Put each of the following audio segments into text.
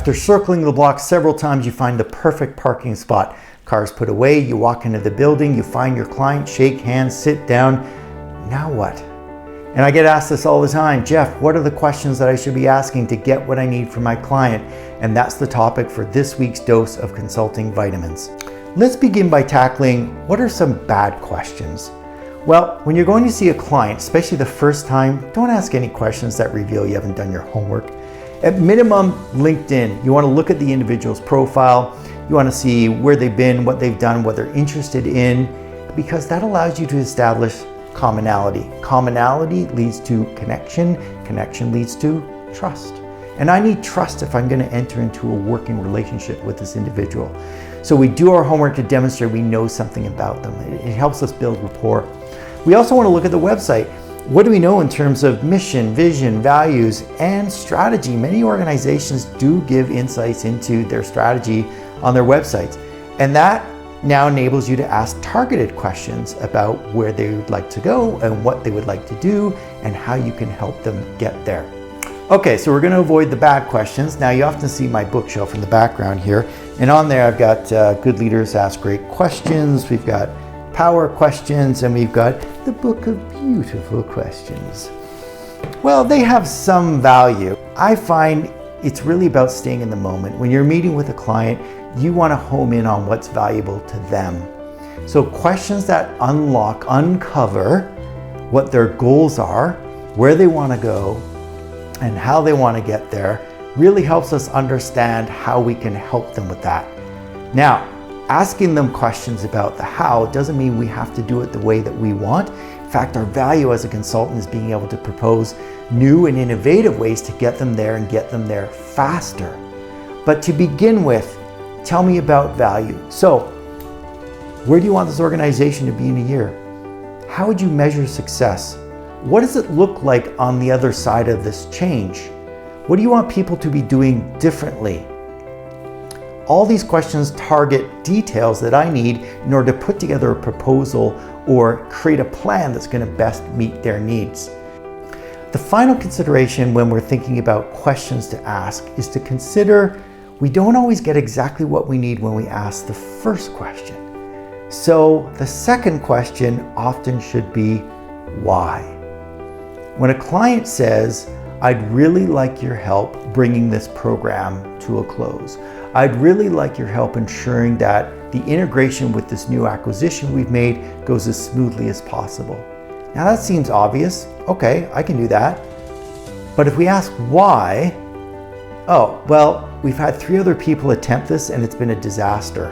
After circling the block several times, you find the perfect parking spot. Cars put away, you walk into the building, you find your client, shake hands, sit down. Now what? And I get asked this all the time, Jeff, what are the questions that I should be asking to get what I need from my client? And that's the topic for this week's dose of consulting vitamins. Let's begin by tackling what are some bad questions. Well, when you're going to see a client, especially the first time, don't ask any questions that reveal you haven't done your homework. At minimum, LinkedIn, you want to look at the individual's profile. You want to see where they've been, what they've done, what they're interested in, because that allows you to establish commonality. Commonality leads to connection. Connection leads to trust. And I need trust if I'm going to enter into a working relationship with this individual. So we do our homework to demonstrate we know something about them. It helps us build rapport. We also want to look at the website. What do we know in terms of mission, vision, values, and strategy? Many organizations do give insights into their strategy on their websites. And that now enables you to ask targeted questions about where they would like to go and what they would like to do and how you can help them get there. Okay, so we're going to avoid the bad questions. Now you often see my bookshelf in the background here, and on there I've got Good Leaders Ask Great Questions, we've got Power Questions, and we've got the Book of Beautiful Questions. Well, they have some value. I find it's really about staying in the moment. When you're meeting with a client, you want to home in on what's valuable to them. So questions that uncover what their goals are, where they want to go, and how they want to get there really helps us understand how we can help them with that. Now, asking them questions about the how doesn't mean we have to do it the way that we want. In fact, our value as a consultant is being able to propose new and innovative ways to get them there and get them there faster. But to begin with, tell me about value. So, where do you want this organization to be in a year? How would you measure success? What does it look like on the other side of this change? What do you want people to be doing differently? All these questions target details that I need in order to put together a proposal or create a plan that's going to best meet their needs. The final consideration when we're thinking about questions to ask is to consider we don't always get exactly what we need when we ask the first question. So the second question often should be why. When a client says, I'd really like your help bringing this program to a close. I'd really like your help ensuring that the integration with this new acquisition we've made goes as smoothly as possible. Now that seems obvious. Okay, I can do that. But if we ask why, oh, well, we've had 3 other people attempt this and it's been a disaster.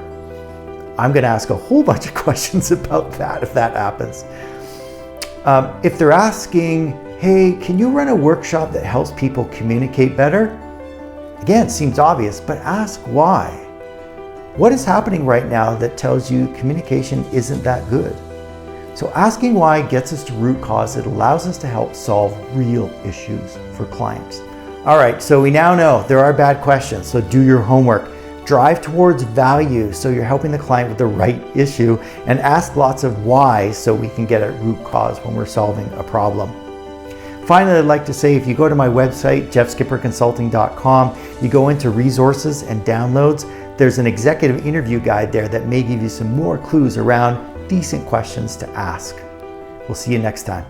I'm going to ask a whole bunch of questions about that if that happens. If they're asking, hey, can you run a workshop that helps people communicate better? Again, it seems obvious, but ask why. What is happening right now that tells you communication isn't that good? So asking why gets us to root cause. It allows us to help solve real issues for clients. All right, so we now know there are bad questions, so do your homework. Drive towards value so you're helping the client with the right issue, and ask lots of why so we can get at root cause when we're solving a problem. Finally, I'd like to say if you go to my website, jeffskipperconsulting.com, you go into resources and downloads, there's an executive interview guide there that may give you some more clues around decent questions to ask. We'll see you next time.